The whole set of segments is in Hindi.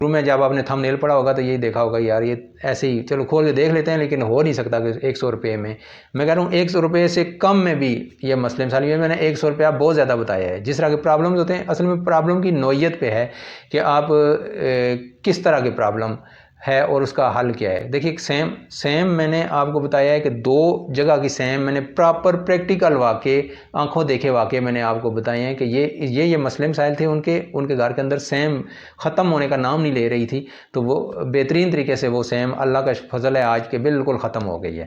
शुरू में जब आपने थंबनेल पढ़ा होगा तो यही देखा होगा यार ये ऐसे ही चलो खोल के देख लेते हैं, लेकिन हो नहीं सकता कि 100 रुपये में। मैं कह रहा हूँ 100 रुपये से कम में भी ये मसले मसाइल, ये मैंने 100 रुपया बहुत ज़्यादा बताया है। जिस तरह के प्रॉब्लम्स होते हैं असल में प्रॉब्लम की नौइयत पे है कि आप किस तरह के प्रॉब्लम है और उसका हल क्या है। देखिए सेम मैंने आपको बताया है कि 2 जगह की सेम मैंने प्रॉपर प्रैक्टिकल वाक़े, आंखों देखे वाक़े मैंने आपको बताए हैं कि ये मसले मसाइल थे उनके घर के अंदर। सेम ख़त्म होने का नाम नहीं ले रही थी, तो वो बेहतरीन तरीके से वो सेम अल्लाह का फजल है आज के बिल्कुल ख़त्म हो गई है।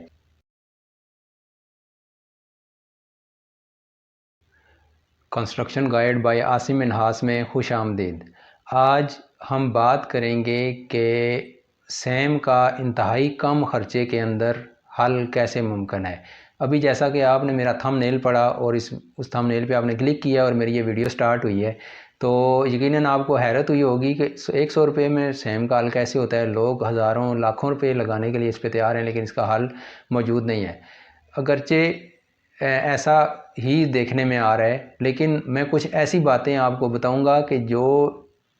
Construction guide by Asim Minhas में खुश आमदीद। आज हम बात करेंगे कि सैम का इंतहाई कम ख़र्चे के अंदर हल कैसे मुमकिन है। अभी जैसा कि आपने मेरा थंबनेल पढ़ा और उस थंबनेल पे आपने क्लिक किया और मेरी ये वीडियो स्टार्ट हुई है, तो यकीनन आपको हैरत हुई होगी कि 100 रुपये में सैम का हल कैसे होता है। लोग हज़ारों लाखों रुपये लगाने के लिए इस पर तैयार हैं, लेकिन इसका हल मौजूद नहीं है। अगरचे ऐसा ही देखने में आ रहा है, लेकिन मैं कुछ ऐसी बातें आपको बताऊंगा कि जो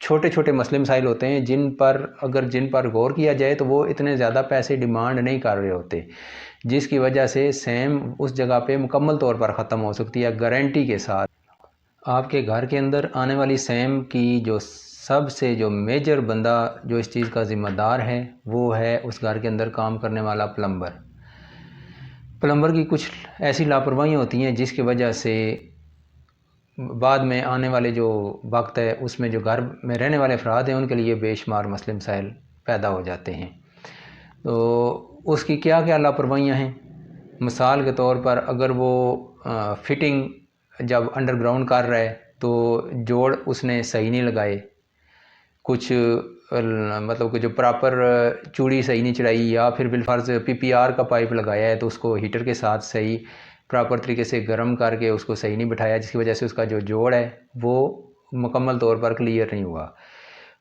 छोटे छोटे मसले मसाइल होते हैं जिन पर गौर किया जाए तो वो इतने ज़्यादा पैसे डिमांड नहीं कर रहे होते, जिसकी वजह से सेम उस जगह पे मुकम्मल तौर पर ख़त्म हो सकती है गारंटी के साथ। आपके घर के अंदर आने वाली सेम की जो मेजर बंदा जो इस चीज़ का ज़िम्मेदार है वो है उस घर के अंदर काम करने वाला प्लम्बर की कुछ ऐसी लापरवाहियाँ होती हैं जिसकी वजह से बाद में आने वाले जो वक्त है उसमें जो घर में रहने वाले अफराद हैं उनके लिए बेशुमार मसले मसाइल पैदा हो जाते हैं। तो उसकी क्या क्या लापरवाहियाँ हैं। मिसाल के तौर पर अगर वो फिटिंग जब अंडरग्राउंड कर रहा है तो जोड़ उसने सही नहीं लगाए, कुछ मतलब कि जो प्रॉपर चूड़ी सही नहीं चढ़ाई, या फिर बिलफर्ज पीपीआर का पाइप लगाया है तो उसको हीटर के साथ सही प्रॉपर तरीके से गर्म करके उसको सही नहीं बिठाया, जिसकी वजह से उसका जो जोड़ है वो मुकम्मल तौर पर क्लियर नहीं हुआ।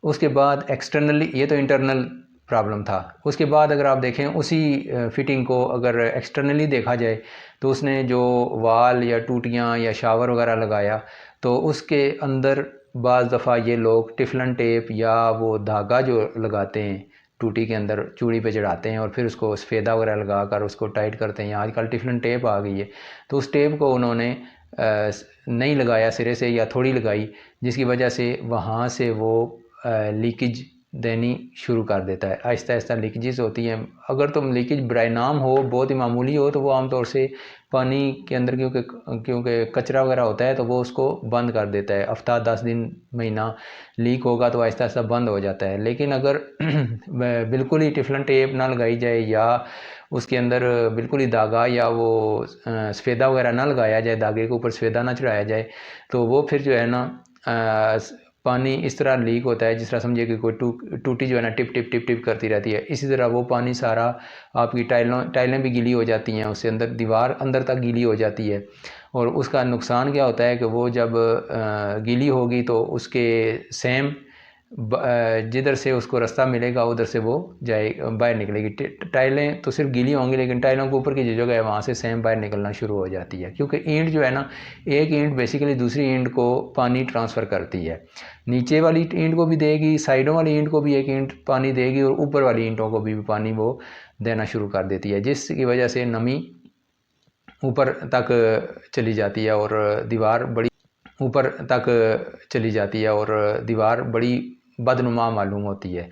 उसके बाद एक्सटर्नली, ये तो इंटरनल प्रॉब्लम था। उसके बाद अगर आप देखें उसी फिटिंग को अगर एक्सटर्नली देखा जाए तो उसने जो वाल या टूटियाँ या शावर वगैरह लगाया तो उसके अंदर बाज़ दफ़ा ये लोग टिफलन टेप या वो धागा जो लगाते हैं टूटी के अंदर चूड़ी पे चढ़ाते हैं और फिर उसको सफ़ेदा वगैरह लगा कर उसको टाइट करते हैं। आजकल टिफलन टेप आ गई है, तो उस टेप को उन्होंने नहीं लगाया सिरे से या थोड़ी लगाई, जिसकी वजह से वहाँ से वो लीकेज देनी शुरू कर देता है। आहिस्ता आहिस्ता लीकेजेस होती हैं। अगर तुम लीकेज बराए नाम हो, बहुत ही मामूली हो, तो वो आमतौर से पानी के अंदर क्योंकि कचरा वगैरह होता है तो वो उसको बंद कर देता है। हफ्ता 10 दिन महीना लीक होगा तो आहिस्ता आहिस्ता बंद हो जाता है। लेकिन अगर बिल्कुल ही टिफलन टेप ना लगाई जाए या उसके अंदर बिल्कुल ही धागा या वो सफ़ेदा वगैरह ना लगाया जाए, धागे के ऊपर सफ़ेदा ना चढ़ाया जाए, तो वो फिर जो है ना पानी इस तरह लीक होता है जिस तरह समझिए कि कोई टूटी जो है ना टिप टिप टिप टिप करती रहती है। इसी तरह वो पानी सारा आपकी टाइलें भी गीली हो जाती हैं, उससे दीवार अंदर तक गीली हो जाती है। और उसका नुकसान क्या होता है कि वो जब गीली होगी तो उसके सेम जिधर से उसको रास्ता मिलेगा उधर से वो बाहर निकलेगी। टाइलें तो सिर्फ गीली होंगी, लेकिन टाइलों के ऊपर की जो जगह है वहाँ से सेम बाहर निकलना शुरू हो जाती है, क्योंकि ईंट जो है ना, एक ईंट बेसिकली दूसरी ईंट को पानी ट्रांसफ़र करती है। नीचे वाली ईंट को भी देगी, साइडों वाली ईंट को भी एक ईंट पानी देगी और ऊपर वाली ईंटों को भी पानी वो देना शुरू कर देती है, जिसकी वजह से नमी ऊपर तक चली जाती है और दीवार बड़ी बदनुमा मालूम होती है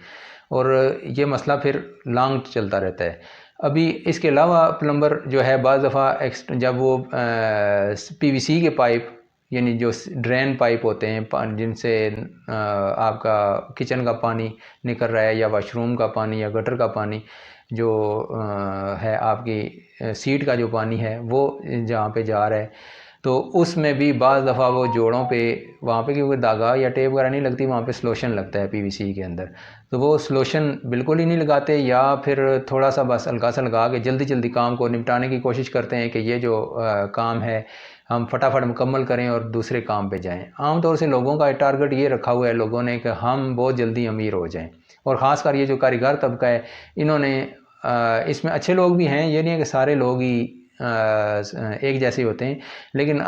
और ये मसला फिर लॉन्ग चलता रहता है। अभी इसके अलावा प्लम्बर जो है बाज़ दफ़ा जब वो पीवीसी के पाइप यानी जो ड्रेन पाइप होते हैं जिनसे आपका किचन का पानी निकल रहा है या वाशरूम का पानी या गटर का पानी जो है आपकी सीट का जो पानी है वो जहाँ पे जा रहा है, तो उसमें भी बाज़ दफ़ा वो जोड़ों पे वहाँ पे क्योंकि धागा या टेप वगैरह नहीं लगती, वहाँ पे सलोशन लगता है पीवीसी के अंदर, तो वो सलोशन बिल्कुल ही नहीं लगाते या फिर थोड़ा सा बस हल्का सा लगा के जल्दी जल्दी काम को निपटाने की कोशिश करते हैं कि ये जो काम है हम फटाफट मुकम्मल करें और दूसरे काम पे जाएं। आमतौर से लोगों का टारगेट ये रखा हुआ है लोगों ने कि हम बहुत जल्दी अमीर हो जाएं, और ख़ास कर ये जो कारीगर तबका है इन्होंने इसमें अच्छे लोग भी हैं, ये नहीं है कि सारे लोग ही एक जैसे होते हैं, लेकिन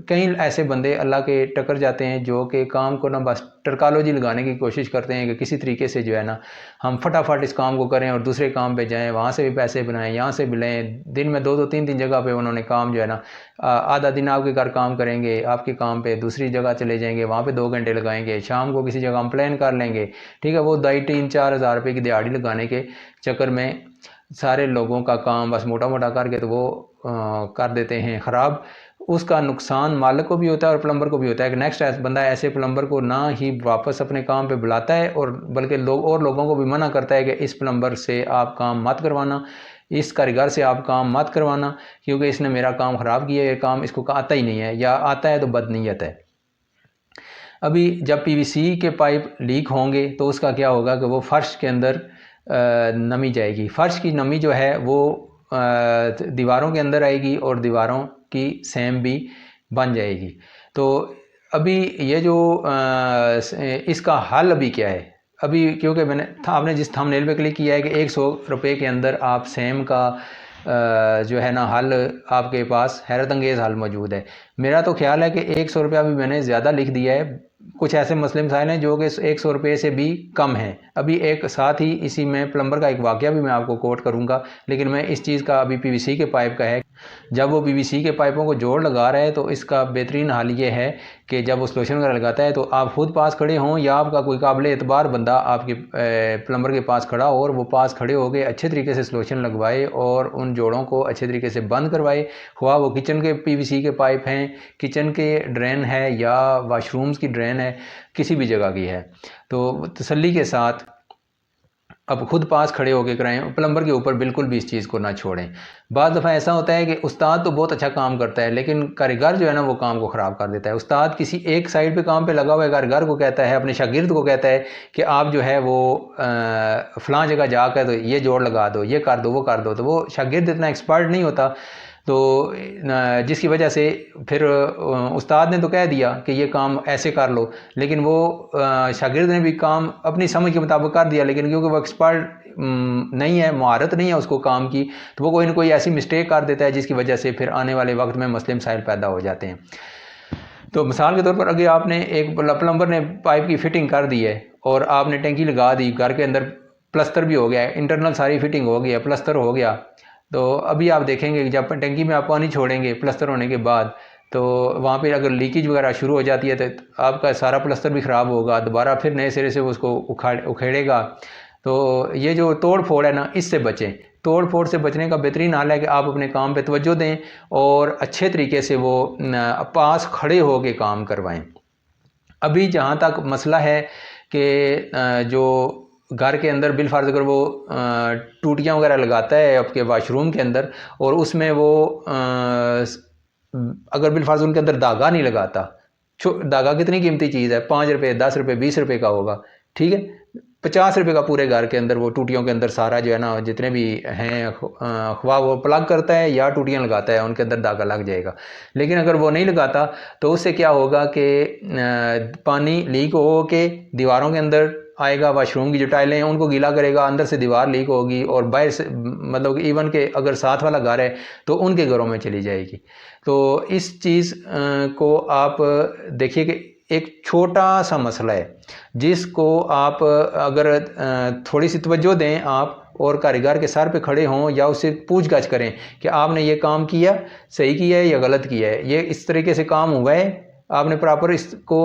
कई ऐसे बंदे अल्लाह के टकर जाते हैं जो कि काम को ना बस टर्कालॉजी लगाने की कोशिश करते हैं कि किसी तरीके से जो है ना हम फटाफट इस काम को करें और दूसरे काम पे जाएं, वहाँ से भी पैसे बनाएं, यहाँ से भी लें। दिन में 2-2 3-3 जगह पे उन्होंने काम जो है ना, आधा दिन आपके घर काम करेंगे, आपके काम पे दूसरी जगह चले जाएंगे, वहाँ पे 2 घंटे लगाएंगे, शाम को किसी जगह हम प्लान कर लेंगे, ठीक है। वो 2-3-4 हज़ार रुपये की दिहाड़ी लगाने के चक्कर में सारे लोगों का काम बस मोटा मोटा करके तो वो कर देते हैं ख़राब। उसका नुकसान मालिक को भी होता है और प्लम्बर को भी होता है कि नेक्स्ट बंदा ऐसे प्लम्बर को ना ही वापस अपने काम पे बुलाता है और बल्कि लोगों को भी मना करता है कि इस प्लम्बर से आप काम मत करवाना, इस कारीगर से आप काम मत करवाना, क्योंकि इसने मेरा काम ख़राब किया है, ये काम इसको आता ही नहीं है, या आता है तो बदनीयत है। अभी जब पीवीसी के पाइप लीक होंगे तो उसका क्या होगा कि वो फर्श के अंदर नमी जाएगी, फर्श की नमी जो है वो दीवारों के अंदर आएगी और दीवारों की सेम भी बन जाएगी। तो अभी ये जो इसका हल अभी क्या है, अभी क्योंकि आपने जिस थंबनेल पे क्लिक किया है कि 100 रुपये के अंदर आप सेम का जो है ना हल आपके पास हैरत अंगेज़ हल मौजूद है। मेरा तो ख्याल है कि 100 रुपया भी मैंने ज़्यादा लिख दिया है। कुछ ऐसे मसले मसाइल हैं जो कि 100 रुपये से भी कम हैं। अभी एक साथ ही इसी में प्लम्बर का एक वाक़या भी मैं आपको कोट करूंगा, लेकिन मैं इस चीज़ का अभी पीवीसी के पाइप का है। जब वो पीवीसी के पाइपों को जोड़ लगा रहा है तो इसका बेहतरीन हाल ये है कि जब वो सॉल्यूशन वगैरह लगाता है तो आप खुद पास खड़े हों या आपका कोई काबिल एतबार बंदा आपके प्लम्बर के पास खड़ा हो और वो पास खड़े हो के अच्छे तरीके से सॉल्यूशन लगवाए और उन जोड़ों को अच्छे तरीके से बंद करवाए। हुआ वो किचन के पीवीसी के पाइप हैं, किचन के ड्रेन है या वाशरूम्स की ड्रेन है, किसी भी जगह की है, तो तसल्ली के साथ अब खुद पास खड़े होकर कराएं, प्लम्बर के ऊपर बिल्कुल भी इस चीज़ को ना छोड़ें। बाद दफ़ा ऐसा होता है कि उस्ताद तो बहुत अच्छा काम करता है लेकिन कारीगर जो है ना वो काम को ख़राब कर देता है। उस्ताद किसी एक साइड पे काम पे लगा हुआ है, कारीगर को कहता है, अपने शागिर्द को कहता है कि आप जो है वो फ़लाँ जगह जाकर तो ये जोड़ लगा दो, ये कर दो, वो कर दो, तो वो शागिर्द इतना एक्सपर्ट नहीं होता, तो जिसकी वजह से फिर उस्ताद ने तो कह दिया कि ये काम ऐसे कर लो, लेकिन वो शागिर्द ने भी काम अपनी समझ के मुताबिक कर दिया, लेकिन क्योंकि वो एक्सपर्ट नहीं है, महारत नहीं है उसको काम की, तो वो कोई ना कोई ऐसी मिस्टेक कर देता है जिसकी वजह से फिर आने वाले वक्त में मसले मसाइल पैदा हो जाते हैं। तो मिसाल के तौर पर अगर आपने एक प्लम्बर ने पाइप की फिटिंग कर दी है और आपने टंकी लगा दी, घर के अंदर प्लस्तर भी हो गया है, इंटरनल सारी फिटिंग हो गया, प्लस्तर हो गया, तो अभी आप देखेंगे कि जब टंकी में आप पानी छोड़ेंगे प्लस्तर होने के बाद, तो वहाँ पे अगर लीकेज वगैरह शुरू हो जाती है तो आपका सारा प्लस्तर भी ख़राब होगा, दोबारा फिर नए सिरे से उसको उखेड़ेगा। तो ये जो तोड़ फोड़ है ना, इससे बचें। तोड़ फोड़ से बचने का बेहतरीन हाल है कि आप अपने काम पे तवज्जो दें और अच्छे तरीके से वो पास खड़े हो के काम करवाएं। अभी जहाँ तक मसला है कि जो घर के अंदर बिल फर्ज अगर वो टूटियाँ वगैरह लगाता है आपके वाशरूम के अंदर और उसमें वो अगर बिल फर्ज उनके अंदर धागा नहीं लगाता, धागा कितनी कीमती चीज़ है, 5 रुपये, 10 रुपये, 20 रुपये का होगा, ठीक है, 50 रुपये का पूरे घर के अंदर वो टूटियों के अंदर सारा जो है ना जितने भी हैं ख्वाह वो प्लग करता है या टूटियाँ लगाता है, उनके अंदर धागा लग जाएगा। लेकिन अगर वो नहीं लगाता तो उससे क्या होगा कि पानी लीक हो के दीवारों के अंदर आएगा, वाशरूम की जो टाइलें हैं उनको गीला करेगा, अंदर से दीवार लीक होगी और बाहर से मतलब इवन के अगर साथ वाला घर है तो उनके घरों में चली जाएगी। तो इस चीज़ को आप देखिए कि एक छोटा सा मसला है जिसको आप अगर थोड़ी सी तवज्जो दें आप और कारीगर के सर पे खड़े हों या उससे पूछताछ करें कि आपने ये काम किया, सही किया है या गलत किया है, ये इस तरीके से काम हुआ है, आपने प्रॉपर इसको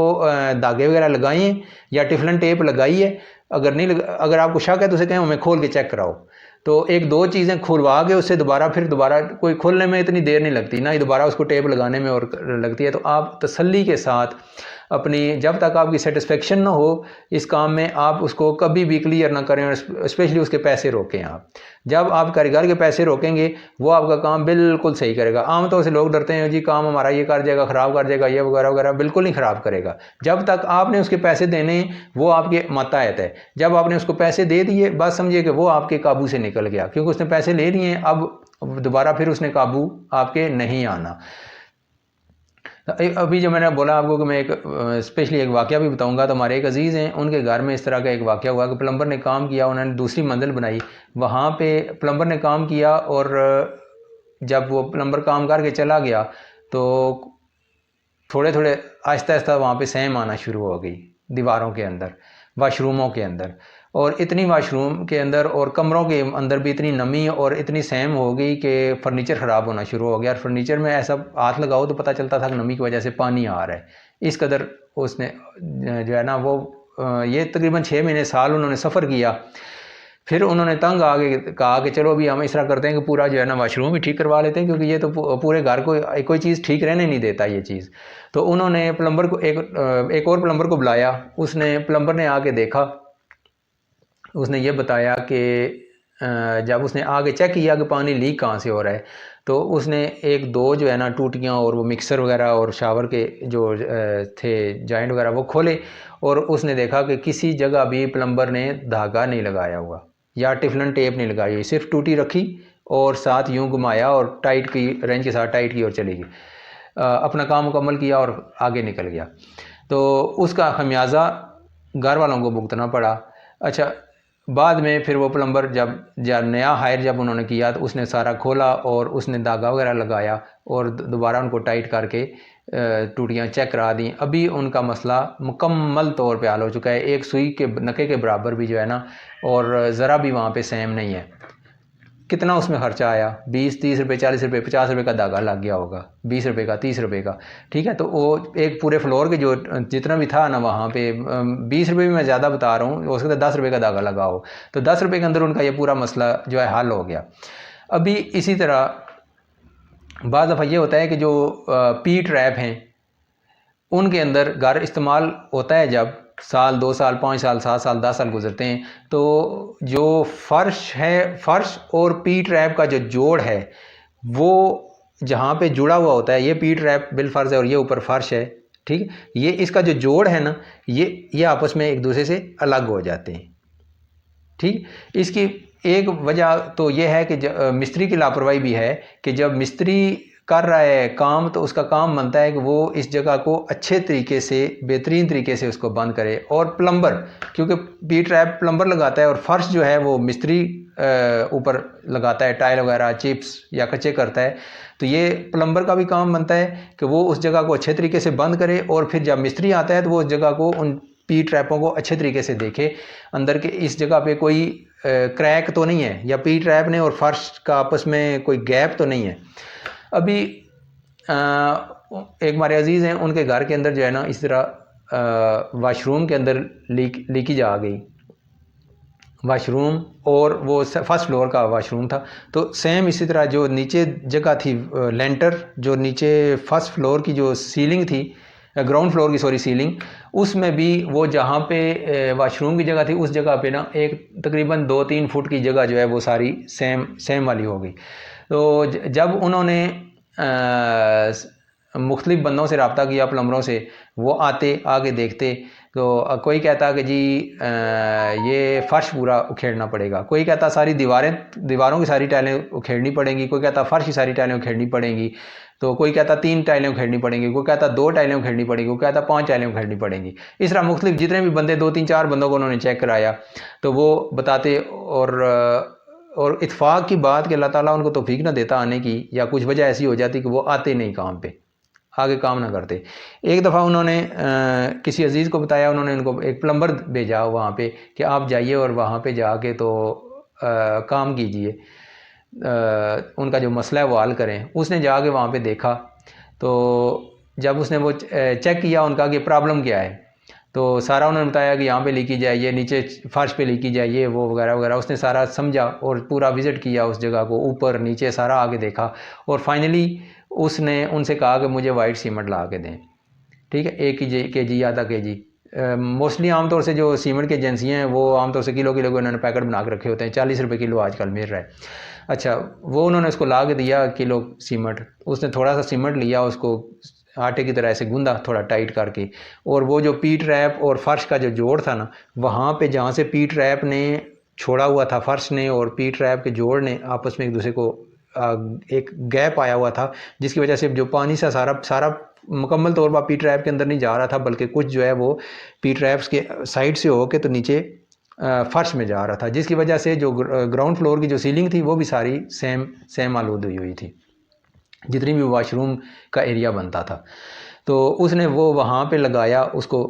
धागे वगैरह लगाए हैं या टिफलन टेप लगाई है, अगर नहीं अगर आपको शक है तो उसे कहें हमें खोल के चेक कराओ। तो एक दो चीज़ें खुलवा के उससे दोबारा कोई खोलने में इतनी देर नहीं लगती ना ही दोबारा उसको टेप लगाने में और लगती है। तो आप तसल्ली के साथ अपनी जब तक आपकी सेटिस्फेक्शन ना हो इस काम में आप उसको कभी भी क्लियर ना करें और स्पेशली उसके पैसे रोकें। आप जब आप कारीगर के पैसे रोकेंगे वो आपका काम बिल्कुल सही करेगा। आमतौर से लोग डरते हैं जी काम हमारा ये कर जाएगा, ख़राब कर जाएगा, ये वगैरह वगैरह, बिल्कुल नहीं ख़राब करेगा। जब तक आपने उसके पैसे देने वो आपके माताहत है, जब आपने उसको पैसे दे दिए बस समझिए कि वो आपके काबू से निकल गया, क्योंकि उसने पैसे ले लिए, अब दोबारा फिर उसने काबू आपके नहीं आना। अभी जो मैंने बोला आपको कि मैं एक स्पेशली एक वाक़या भी बताऊंगा, तो हमारे एक अजीज़ हैं उनके घर में इस तरह का एक वाक़या हुआ कि प्लम्बर ने काम किया, उन्होंने दूसरी मंजिल बनाई, वहाँ पे प्लम्बर ने काम किया और जब वो प्लम्बर काम करके चला गया तो थोड़े थोड़े आहिस्ता आहिस्ता वहाँ पे सैम आना शुरू हो गई दीवारों के अंदर, वाशरूमों के अंदर, और इतनी वाशरूम के अंदर और कमरों के अंदर भी इतनी नमी और इतनी सैम हो गई कि फर्नीचर ख़राब होना शुरू हो गया। और फर्नीचर में ऐसा हाथ लगाओ तो पता चलता था कि नमी की वजह से पानी आ रहा है। इस कदर उसने जो है ना वो ये तकरीबन 6 महीने साल उन्होंने सफ़र किया। फिर उन्होंने तंग आगे कहा कि चलो अभी हम इस तरह करते हैं कि पूरा जो है ना वाशरूम भी ठीक करवा लेते हैं, क्योंकि ये तो पूरे घर को कोई चीज़ ठीक रहने नहीं देता ये चीज़। तो उन्होंने प्लम्बर को एक और प्लम्बर को बुलाया। उसने प्लम्बर ने आके देखा, उसने ये बताया कि जब उसने आगे चेक किया कि पानी लीक कहाँ से हो रहा है, तो उसने एक दो जो है ना टूटियाँ और वो मिक्सर वगैरह और शावर के जो थे जॉइंट वगैरह वो खोले, और उसने देखा कि किसी जगह भी प्लम्बर ने धागा नहीं लगाया हुआ या टिफलन टेप नहीं लगाई हुई, सिर्फ टूटी रखी और साथ यूँ घुमाया और टाइट की, रेंच के साथ टाइट की और चली गई, अपना काम मुकम्मल किया और आगे निकल गया। तो उसका खमियाजा घर वालों को भुगतना पड़ा। अच्छा, बाद में फिर वो प्लम्बर जब नया हायर जब उन्होंने किया तो उसने सारा खोला और उसने धागा वगैरह लगाया और दोबारा उनको टाइट करके टूटियाँ चेक करा दी। अभी उनका मसला मुकम्मल तौर पे हल हो चुका है, एक सुई के नके के बराबर भी जो है ना, और ज़रा भी वहाँ पे सेम नहीं है। कितना उसमें खर्चा आया? 20-30 रुपये, 40 रुपये, 50 रुपये का धागा लग गया होगा, 20 रुपये का, 30 रुपये का, ठीक है। तो वो एक पूरे फ्लोर के जो जितना भी था ना वहाँ पे 20 रुपये भी मैं ज़्यादा बता रहा हूँ, हो सकता है 10 रुपये का धागा लगा हो, तो 10 रुपये के अंदर उनका ये पूरा मसला जो है हल हो गया। अभी इसी तरह बाज़ दफ़ा ये होता है कि जो पी ट्रैप हैं उनके अंदर घर इस्तेमाल होता है, जब साल 2 साल 5 साल 7 साल 10 साल गुजरते हैं, तो जो फ़र्श है, फ़र्श और पी ट्रैप का जो जोड़ है वो जहाँ पे जुड़ा हुआ होता है, ये पी ट्रैप बिलफर्ज है और ये ऊपर फ़र्श है, ठीक है, ये इसका जो जोड़ है ना, ये आपस में एक दूसरे से अलग हो जाते हैं, ठीक। इसकी एक वजह तो ये है कि मिस्त्री की लापरवाही भी है कि जब मिस्त्री कर रहा है काम तो उसका काम बनता है कि वो इस जगह को अच्छे तरीके से, बेहतरीन तरीके से उसको बंद करे। और प्लम्बर, क्योंकि पी ट्रैप प्लम्बर लगाता है और फर्श जो है वो मिस्त्री ऊपर लगाता है, टाइल वगैरह चिप्स या कच्चे करता है, तो ये प्लम्बर का भी काम बनता है कि वो उस जगह को अच्छे तरीके से बंद करे, और फिर जब मिस्त्री आता है तो वो उस जगह को, उन पी ट्रैपों को अच्छे तरीके से देखे, अंदर के इस जगह पे कोई क्रैक तो नहीं है, या पी ट्रैप ने और फर्श का आपस में कोई गैप तो नहीं है। अभी एक हमारे अजीज़ हैं, उनके घर के अंदर जो है ना इस तरह वाशरूम के अंदर लीकेज आ गई, वाशरूम, और वो फर्स्ट फ्लोर का वाशरूम था। तो सेम इसी तरह जो नीचे जगह थी लेंटर, जो नीचे फर्स्ट फ्लोर की जो सीलिंग थी, ग्राउंड फ्लोर की सॉरी सीलिंग, उसमें भी वो जहाँ पे वाशरूम की जगह थी उस जगह पे ना एक तकरीबन 2-3 फुट की जगह जो है वो सारी सेम वाली हो गई। तो जब उन्होंने मुख्तलिफ़ बंदों से रब्ता किया, प्लम्बरों से, वो आगे देखते, तो कोई कहता कि जी ये फ़र्श पूरा उखेड़ना पड़ेगा, कोई कहता सारी दीवारों की सारी टाइलें उखेड़नी पड़ेंगी, कोई कहता फ़र्श की सारी टाइलें उखेड़नी पड़ेंगी, तो कोई कहता 3 टाइलें उखेड़नी पड़ेंगी, कोई कहता 2 टाइलें उखेड़नी पड़ेंगी, कोई कहता 5 टाइलें उखेड़नी पड़ेंगी। इस तरह मुख्तलिफ जितने भी बंदे, 2-3-4 बंदों को उन्होंने चेक कराया, तो वो बताते, और इत्फाक की बात कि अल्लाह ताला उनको तौफीक ना देता आने की, या कुछ वजह ऐसी हो जाती कि वो आते नहीं काम पे, आगे काम ना करते। एक दफ़ा उन्होंने किसी अजीज़ को बताया, उन्होंने उनको एक प्लम्बर भेजा वहाँ पे कि आप जाइए और वहाँ पे जाके तो काम कीजिए, उनका जो मसला है वो हल करें। उसने जाके वहाँ पे देखा, तो जब उसने वो चेक किया उनका कि प्रॉब्लम क्या है, तो सारा उन्होंने बताया कि यहाँ पे लीकेज है, ये नीचे फर्श पे लीकेज है, ये वो वगैरह वगैरह। उसने सारा समझा और पूरा विज़िट किया उस जगह को, ऊपर नीचे सारा आगे देखा, और फाइनली उसने उनसे कहा कि मुझे वाइट सीमेंट ला के दें, ठीक है, 1 kg आधा kg। मोस्टली आमतौर से जो सीमेंट की एजेंसियाँ हैं वो आमतौर से किलो के उन्होंने पैकेट बना के रखे होते हैं, 40 रुपये किलो आजकल मिल रहा है। अच्छा, वो उन्होंने उसको ला के दिया किलो सीमेंट। उसने थोड़ा सा सीमेंट लिया, उसको आटे की तरह ऐसे गूंदा थोड़ा टाइट करके, और वो जो पी ट्रैप और फर्श का जो जोड़ था ना, वहाँ पे जहाँ से पी ट्रैप ने छोड़ा हुआ था, फर्श ने और पी ट्रैप के जोड़ ने आपस में एक दूसरे को एक गैप आया हुआ था, जिसकी वजह से जो पानी सा सारा मुकम्मल तौर पर पी ट्रैप के अंदर नहीं जा रहा था, बल्कि कुछ जो है वो पी ट्रैप्स के साइड से होके तो नीचे फर्श में जा रहा था, जिसकी वजह से जो ग्राउंड फ्लोर की जो सीलिंग थी वो भी सारी सेम आलूद हुई थी। जितनी भी वाशरूम का एरिया बनता था। तो उसने वो वहाँ पे लगाया, उसको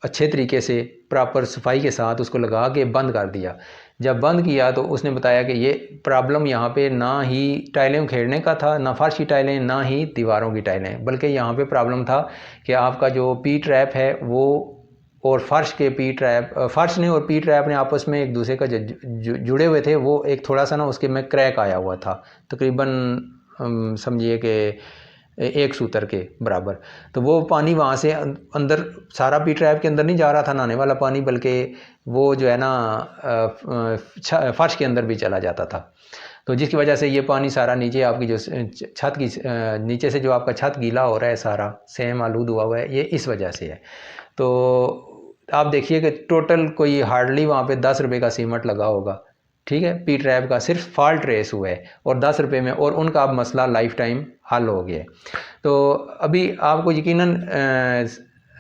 अच्छे तरीके से प्रॉपर सफाई के साथ उसको लगा के बंद कर दिया। जब बंद किया तो उसने बताया कि ये प्रॉब्लम यहाँ पे ना ही टाइलें उखेड़ने का था, ना फर्श की टाइलें, ना ही दीवारों की टाइलें, बल्कि यहाँ पे प्रॉब्लम था कि आपका जो पी ट्रैप है वो और फर्श के पी ट्रैप, फर्श ने और पी ट्रैप ने आपस में एक दूसरे का जुड़े हुए थे, वो एक थोड़ा सा ना उसके में क्रैक आया हुआ था, तकरीबन समझिए कि एक सूतर के बराबर। तो वो पानी वहाँ से अंदर सारा पी ट्रैप के अंदर नहीं जा रहा था नहाने वाला पानी, बल्कि वो जो है ना फर्श के अंदर भी चला जाता था। तो जिसकी वजह से ये पानी सारा नीचे आपकी जो छत की नीचे से जो आपका छत गीला हो रहा है, सारा सेम आलूद हुआ हुआ है, ये इस वजह से है। तो आप देखिए कि टोटल कोई हार्डली वहाँ पे 10 रुपये का सीमेंट लगा होगा, ठीक है, पी ट्रैप का सिर्फ फॉल्ट रेस हुआ है और 10 रुपये में, और उनका अब मसला लाइफ टाइम हल हो गया है। तो अभी आपको यकीनन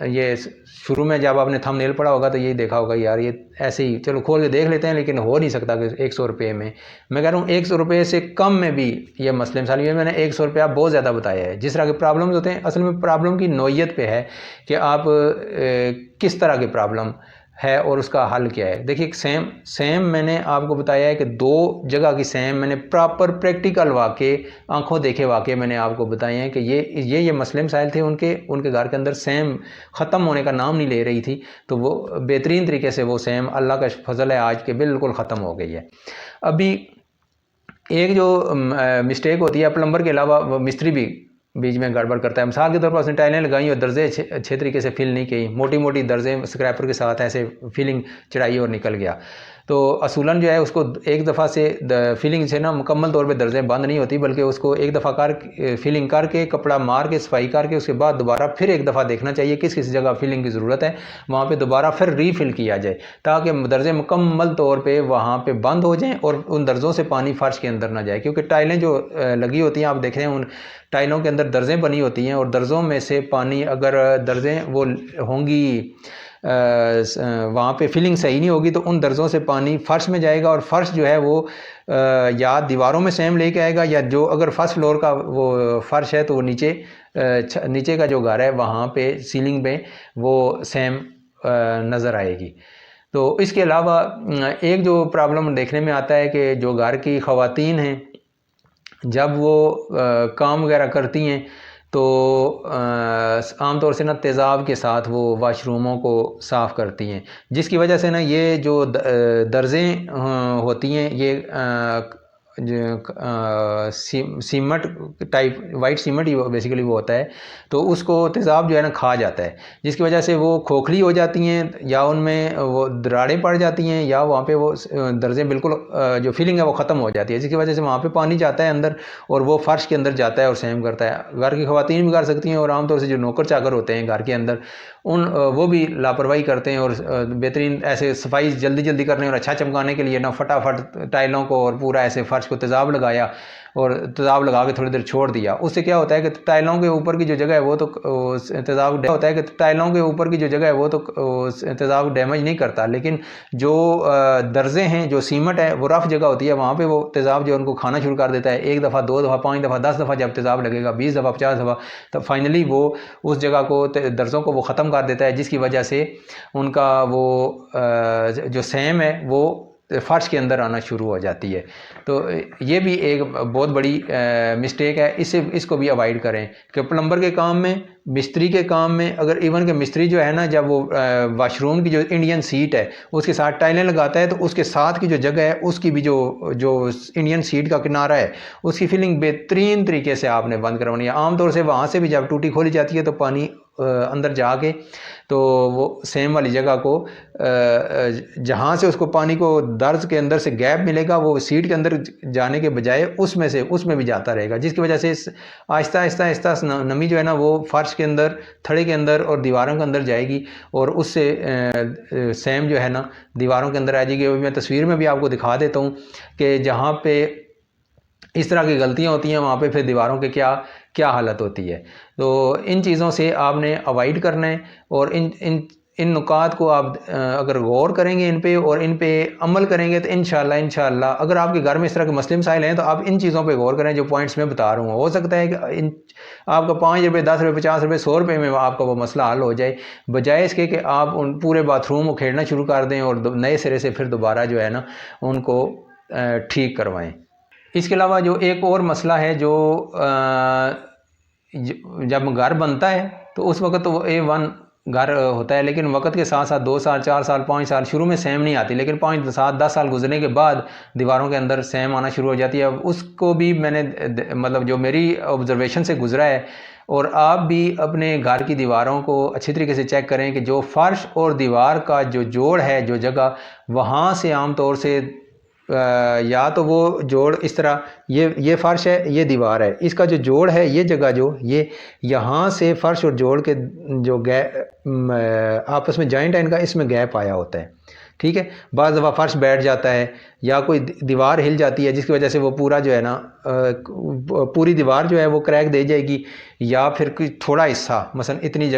ये शुरू में जब आपने थंबनेल पढ़ा होगा तो यही देखा होगा यार ये ऐसे ही चलो खोल के देख लेते हैं, लेकिन हो नहीं सकता कि 100 रुपये में। मैं कह रहा हूँ 100 रुपये से कम में भी ये मसले मिसाल, ये मैंने 100 रुपया बहुत ज़्यादा बताया है। जिस तरह के प्रॉब्लम्स होते हैं, असल में प्रॉब्लम की नौइयत पे है कि आप किस तरह के प्रॉब्लम है और उसका हल क्या है। देखिए सेम मैंने आपको बताया है कि 2 जगह की सेम मैंने प्रॉपर प्रैक्टिकल वाक़े, आंखों देखे वाक़े मैंने आपको बताए हैं कि ये मसले मसाइल थे उनके घर के अंदर, सेम ख़त्म होने का नाम नहीं ले रही थी। तो वो बेहतरीन तरीके से वो सेम अल्लाह का फजल है आज के बिल्कुल ख़त्म हो गई है। अभी एक जो मिस्टेक होती है, प्लम्बर के अलावा मिस्त्री भी बीच में गड़बड़ करता है। मिसाल के तौर पर उसने टाइलें लगाई और दर्जे अच्छे तरीके से फिल नहीं की, मोटी मोटी दर्जे स्क्रैपर के साथ ऐसे फिलिंग चढ़ाई और निकल गया। तो असूलन जो है उसको एक दफ़ा से फिलिंग से ना मुकम्मल तौर पे दर्जे बंद नहीं होती, बल्कि उसको एक दफ़ा फिलिंग करके कपड़ा मार के सफाई करके उसके बाद दोबारा फिर एक दफ़ा देखना चाहिए किस किस जगह फिलिंग की ज़रूरत है, वहाँ पे दोबारा फिर रीफिल किया जाए ताकि दर्जे मुकम्मल तौर पे वहाँ पे बंद हो जाएँ और उन दर्जों से पानी फर्श के अंदर ना जाए। क्योंकि टाइलें जो लगी होती हैं, आप देख रहे हैं उन टाइलों के अंदर दर्जें बनी होती हैं और दर्जों में से पानी, अगर दर्जें वो होंगी वहाँ पे फिलिंग सही नहीं होगी तो उन दर्जों से पानी फर्श में जाएगा और फर्श जो है वो या दीवारों में सेम लेके आएगा, या जो अगर फर्स्ट फ्लोर का वो फर्श है तो वो नीचे का जो घर है वहाँ पे सीलिंग पे वो सेम नज़र आएगी। तो इसके अलावा एक जो प्रॉब्लम देखने में आता है कि जो घर की ख़वातीन हैं जब वो काम वगैरह करती हैं तो आमतौर से ना तेज़ाब के साथ वो वाशरूमों को साफ़ करती हैं, जिसकी वजह से ना ये जो दर्जें होती हैं ये सीमेंट टाइप, वाइट सीमेंट ही बेसिकली वो होता है, तो उसको तेज़ाब जो है ना खा जाता है, जिसकी वजह से वो खोखली हो जाती हैं या उनमें वो दरारें पड़ जाती हैं या वहाँ पे वो दर्जें बिल्कुल जो फिलिंग है वो ख़त्म हो जाती है, जिसकी वजह से वहाँ पे पानी जाता है अंदर और वो फर्श के अंदर जाता है और सेम करता है। घर की ख़वातीन भी कर सकती हैं और आमतौर से जो नौकर चाकर होते हैं घर के अंदर वो भी लापरवाही करते हैं और बेहतरीन ऐसे सफाई जल्दी करने और अच्छा चमकाने के लिए ना फटाफट टाइलों को और पूरा ऐसे फर्श को तेज़ाब लगाया और तेज़ाब लगा के थोड़ी देर छोड़ दिया। उससे क्या होता है कि टाइलों के ऊपर की जो जगह है वो तो तेज़ाब डैमेज नहीं करता, लेकिन जो दर्जे हैं, जो सीमेंट है वो रफ़ जगह होती है, वहाँ पे वो तेज़ाब जो उनको खाना शुरू कर देता है। 1 दफ़ा 2 दफ़ा 5 दफ़ा 10 दफ़ा जब तेज़ाब लगेगा, 20 दफ़ा 50 दफ़ा, तब फाइनली वो उस जगह को दर्जों को वो ख़त्म कर देता है, जिसकी वजह से उनका वो जो सेम है वो फर्श के अंदर आना शुरू हो जाती है। तो ये भी एक बहुत बड़ी मिस्टेक है, इसको भी अवॉइड करें कि प्लम्बर के काम में, मिस्त्री के काम में, अगर इवन के मिस्त्री जो है ना जब वो वाशरूम की जो इंडियन सीट है उसके साथ टाइलें लगाता है तो उसके साथ की जो जगह है उसकी भी जो इंडियन सीट का किनारा है उसकी फिलिंग बेहतरीन तरीके से आपने बंद करवानी है। आमतौर से वहाँ से भी जब टूटी खोली जाती है तो पानी अंदर जाके तो वो सेम वाली जगह को जहाँ से उसको पानी को दर्ज के अंदर से गैप मिलेगा वो सीट के अंदर जाने के बजाय उसमें भी जाता रहेगा, जिसकी वजह से आहिस्ता आहिस्ता नमी जो है ना वो फर्श के अंदर, थड़े के अंदर और दीवारों के अंदर जाएगी और उससे सेम जो है ना दीवारों के अंदर आ जाएगी। मैं तस्वीर में भी आपको दिखा देता हूँ कि जहाँ पे इस तरह की गलतियाँ होती हैं वहाँ पे फिर दीवारों के क्या हालत होती है। तो इन चीज़ों से आपने अवॉइड करना है और इन नुकात को आप अगर गौर करेंगे इन पे और इन पे अमल करेंगे तो इंशाल्लाह अगर आपके घर में इस तरह के मसले मसाइल हैं तो आप इन चीज़ों पे गौर करें जो पॉइंट्स मैं बता रहा हूँ। हो सकता है कि आपका 5 रुपये 10 रुपये 50 रुपये 100 रुपये में आपका वो मसला हल हो जाए, बजाय इसके कि आप उन पूरे बाथरूम को खेड़ना शुरू कर दें और नए सिरे से फिर दोबारा जो है ना उनको ठीक करवाएँ। इसके अलावा जो एक और मसला है जो जब घर बनता है तो उस वक्त तो A1 घर होता है, लेकिन वक्त के साथ साथ 2 साल 4 साल 5 साल शुरू में सेम नहीं आती, लेकिन 5 7 10 साल गुजरने के बाद दीवारों के अंदर सेम आना शुरू हो जाती है। अब उसको भी मैंने मतलब जो मेरी ऑब्जर्वेशन से गुजरा है, और आप भी अपने घर की दीवारों को अच्छी तरीके से चेक करें कि जो फर्श और दीवार का जो जोड़ है, जो जगह, वहाँ से आम तौर से या तो वो जोड़ इस तरह ये फर्श है, ये दीवार है, इसका जो जोड़ है, ये जगह जो ये यहाँ से फर्श और जोड़ के जो आपस में जॉइंट है इनका, इसमें गैप आया होता है। ठीक है, बाज़ दफ़ा फर्श बैठ जाता है या कोई दीवार हिल जाती है जिसकी वजह से वो पूरा जो है ना पूरी दीवार जो है वो क्रैक दे जाएगी, या फिर कोई थोड़ा हिस्सा मसलन इतनी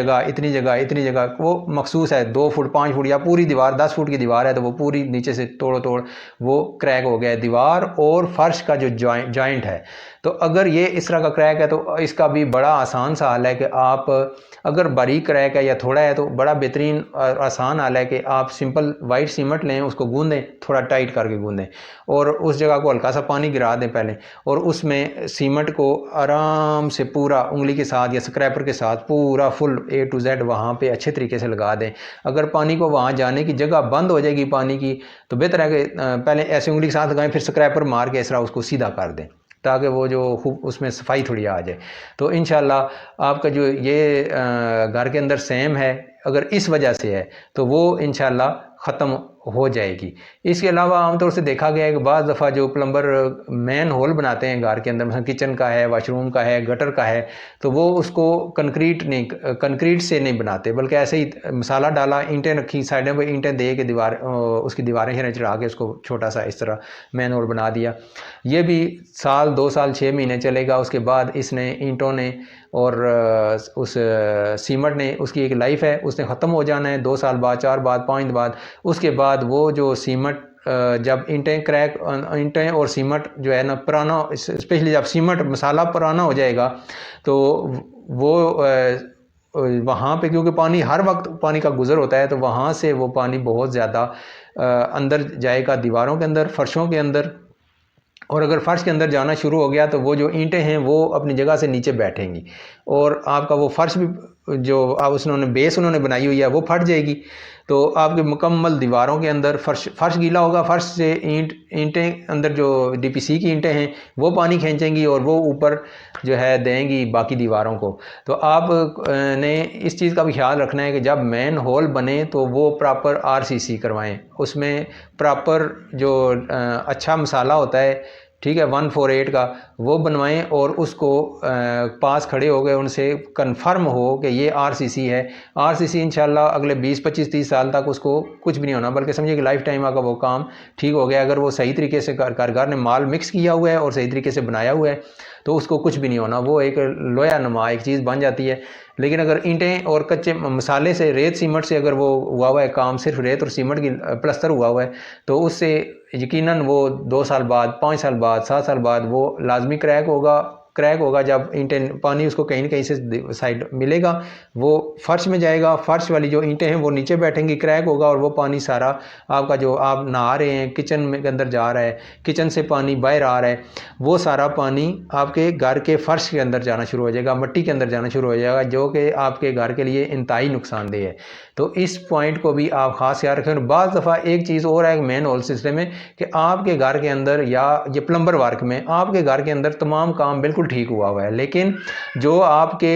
जगह वो मखसूस है 2 फुट 5 फुट या पूरी दीवार 10 फुट की दीवार है तो वो पूरी नीचे से तोड़ वो क्रैक हो गया है दीवार और फर्श का जो जॉइंट है। तो अगर ये इस तरह का क्रैक है तो इसका भी बड़ा आसान सा हल है कि आप, अगर बारीक क्रैक है या थोड़ा है तो बड़ा बेहतरीन और आसान हल है कि आप सिंपल वाइट सीमेंट लें, उसको गूंदें, थोड़ा टाइट करके गूंदें और उस जगह को हल्का सा पानी गिरा दें पहले, और उसमें सीमेंट को आराम से पूरा उंगली के साथ या स्क्रैपर के साथ पूरा फुल A to Z वहाँ पे अच्छे तरीके से लगा दें। अगर पानी को वहाँ जाने की जगह बंद हो जाएगी पानी की तो बेहतर है कि पहले ऐसे उंगली के साथ लगाएं, फिर स्क्रैपर मार के इस तरह उसको सीधा कर दें ताकि वो जो उसमें सफाई थोड़ी आ जाए। तो इंशाल्लाह आपका जो ये घर के अंदर सेम है अगर इस वजह से है तो वो इंशाल्लाह ख़त्म हो जाएगी। इसके अलावा आमतौर से देखा गया है कि बाज़ दफ़ा जो प्लम्बर मेन होल बनाते हैं घर के अंदर, मतलब किचन का है, वॉशरूम का है, गटर का है, तो वो उसको कंक्रीट से नहीं बनाते बल्कि ऐसे ही मसाला डाला, ईंटें रखी साइडों पर, ईंटें दे के उसकी दीवारें चढ़ा के उसको छोटा सा इस तरह मेन होल बना दिया। ये भी साल 2 साल 6 महीने चलेगा, उसके बाद इसने ईंटों ने और उस सीमेंट ने, उसकी एक लाइफ है, उसने ख़त्म हो जाना है 2 साल बाद 4 बाद 5 बाद। उसके बाद वो जो सीमेंट जब ईंटें और सीमेंट जो है ना पुराना, स्पेशली जब सीमेंट मसाला पुराना हो जाएगा तो वो वहाँ पे क्योंकि पानी हर वक्त पानी का गुज़र होता है तो वहाँ से वो पानी बहुत ज़्यादा अंदर जाएगा दीवारों के अंदर, फर्शों के अंदर, और अगर फर्श के अंदर जाना शुरू हो गया तो वो जो ईंटें हैं वो अपनी जगह से नीचे बैठेंगी और आपका वो फर्श भी जो आप बेस उन्होंने बनाई हुई है वो फट जाएगी। तो आपके मुकम्मल दीवारों के अंदर फर्श गीला होगा, फर्श से ईंटें अंदर जो DPC की ईंटें हैं वो पानी खींचेंगी और वो ऊपर जो है देंगी बाकी दीवारों को। तो आप ने इस चीज़ का भी ख्याल रखना है कि जब मेन होल बने तो वो प्रॉपर RCC करवाएं, उसमें प्रॉपर जो अच्छा मसाला होता है, ठीक है, 148 का वो बनवाएं और उसको पास खड़े हो गए उनसे कंफर्म हो कि ये RCC है। RCC इंशाल्लाह अगले 20 25 30 साल तक उसको कुछ भी नहीं होना, बल्कि समझिए कि लाइफ टाइम का वो काम ठीक हो गया। अगर वो सही तरीके से कारीगर ने माल मिक्स किया हुआ है और सही तरीके से बनाया हुआ है तो उसको कुछ भी नहीं होना, वो एक लोया नुमा एक चीज़ बन जाती है। लेकिन अगर ईंटें और कच्चे मसाले से, रेत सीमेंट से अगर वो हुआ हुआ है काम, सिर्फ रेत और सीमेंट की प्लस्तर हुआ हुआ है, तो उससे यकीनन वो 2 साल बाद 5 साल बाद 7 साल बाद वो लाजमी क्रैक होगा। जब ईंटें पानी उसको कहीं ना कहीं से साइड मिलेगा वो फर्श में जाएगा, फर्श वाली जो ईंटें हैं वो नीचे बैठेंगी, क्रैक होगा और वो पानी सारा आपका जो आप नहा रहे हैं किचन में के अंदर जा रहा है, किचन से पानी बाहर आ रहा है, वो सारा पानी आपके घर के फर्श के अंदर जाना शुरू हो जाएगा, मिट्टी के अंदर जाना शुरू हो जाएगा, जो कि आपके घर के लिए इंतहाई नुकसानदेह है। तो इस पॉइंट को भी आप ख़ास ख्याल रखें। बाज़ दफ़ा एक चीज़ और है मेन होल सिस्टम में कि आपके घर के अंदर या ये प्लम्बर वर्क में आपके घर के अंदर तमाम काम बिल्कुल ठीक हुआ है, लेकिन जो आपके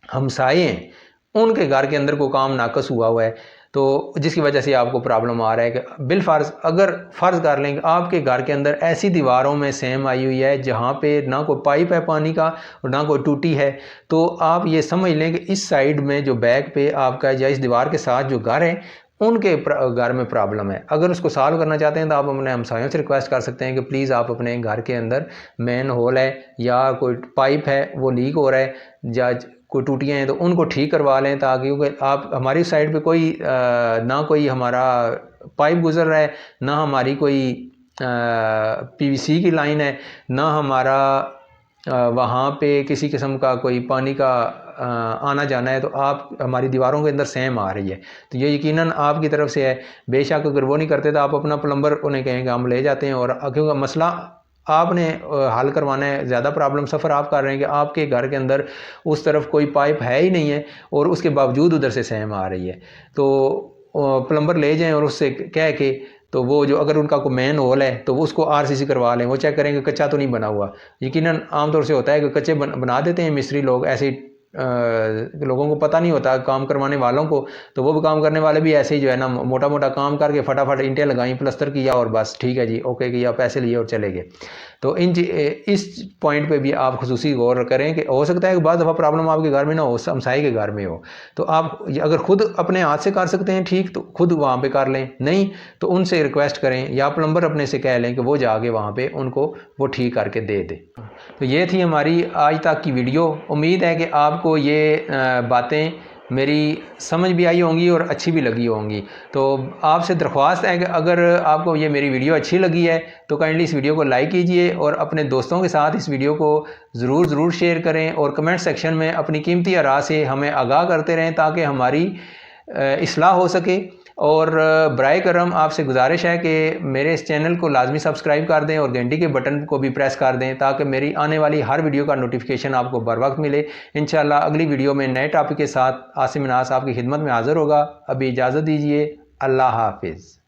हमसाए हैं उनके घर के अंदर कोई काम नाकस हुआ है, तो जिसकी वजह से आपको प्रॉब्लम आ रहा है कि बिलफर्ज अगर फ़र्ज़ कर लेंगे आपके घर के अंदर ऐसी दीवारों में सेम आई हुई है जहाँ पे ना कोई पाइप है पानी का और ना कोई टूटी है, तो आप ये समझ लें कि इस साइड में जो बैक पे आपका या इस दीवार के साथ जो घर है उनके घर में प्रॉब्लम है। अगर उसको सॉल्व करना चाहते हैं तो आप अपने हमसायों से रिक्वेस्ट कर सकते हैं कि प्लीज़ आप अपने घर के अंदर मेन होल है या कोई पाइप है वो लीक हो रहा है या कोई टूटियाँ हैं तो उनको ठीक करवा लें, ताकि क्योंकि आप हमारी साइड पे कोई ना कोई हमारा पाइप गुजर रहा है, ना हमारी कोई पीवीसी की लाइन है, ना हमारा वहाँ पे किसी किस्म का कोई पानी का आना जाना है, तो आप हमारी दीवारों के अंदर सहम आ रही है, तो ये यकीनन आपकी तरफ से है। बेशक अगर वो नहीं करते तो आप अपना प्लम्बर उन्हें कहेंगे, हम ले जाते हैं, और क्योंकि मसला आपने हल करवाना है, ज़्यादा प्रॉब्लम सफ़र आप कर रहे हैं कि आपके घर के अंदर उस तरफ कोई पाइप है ही नहीं है और उसके बावजूद उधर से सहम आ रही है, तो प्लम्बर ले जाएं और उससे कह के, तो वो जो अगर उनका कोई मेन होल है तो वो उसको आरसीसी करवा लें, वो चेक करेंगे कच्चा तो नहीं बना हुआ। यकीनन आमतौर से होता है कि कच्चे बना देते हैं मिस्त्री लोग, ऐसे लोगों को पता नहीं होता काम करवाने वालों को, तो वो भी काम करने वाले भी ऐसे ही जो है ना मोटा मोटा काम करके फटाफट ईंटें लगाई, प्लस्तर किया और बस ठीक है जी ओके किया, पैसे लिए और चले गए। तो इस पॉइंट पे भी आप खुसूसी गौर करें कि हो सकता है कि बाद दफ़ा प्रॉब्लम आपके घर में ना हो, हमसाये के घर में हो, तो आप अगर खुद अपने हाथ से कर सकते हैं ठीक, तो खुद वहाँ पे कर लें, नहीं तो उनसे रिक्वेस्ट करें या प्लम्बर अपने से कह लें कि वो जाके वहाँ पे उनको वो ठीक करके दे दे। तो ये थी हमारी आज तक की वीडियो। उम्मीद है कि आपको ये बातें मेरी समझ भी आई होंगी और अच्छी भी लगी होंगी। तो आपसे दरख्वास्त है कि अगर आपको ये मेरी वीडियो अच्छी लगी है तो काइंडली इस वीडियो को लाइक कीजिए और अपने दोस्तों के साथ इस वीडियो को ज़रूर शेयर करें, और कमेंट सेक्शन में अपनी कीमती आरा से हमें आगाह करते रहें ताकि हमारी इस्लाह हो सके। और बराए करम आपसे गुजारिश है कि मेरे इस चैनल को लाजमी सब्सक्राइब कर दें और घंटी के बटन को भी प्रेस कर दें ताकि मेरी आने वाली हर वीडियो का नोटिफिकेशन आपको बर वक्त मिले। इंशाल्लाह अगली वीडियो में नए टॉपिक के साथ आसिम नास आपकी खिदमत में हाज़िर होगा। अभी इजाज़त दीजिए, अल्लाह हाफिज़।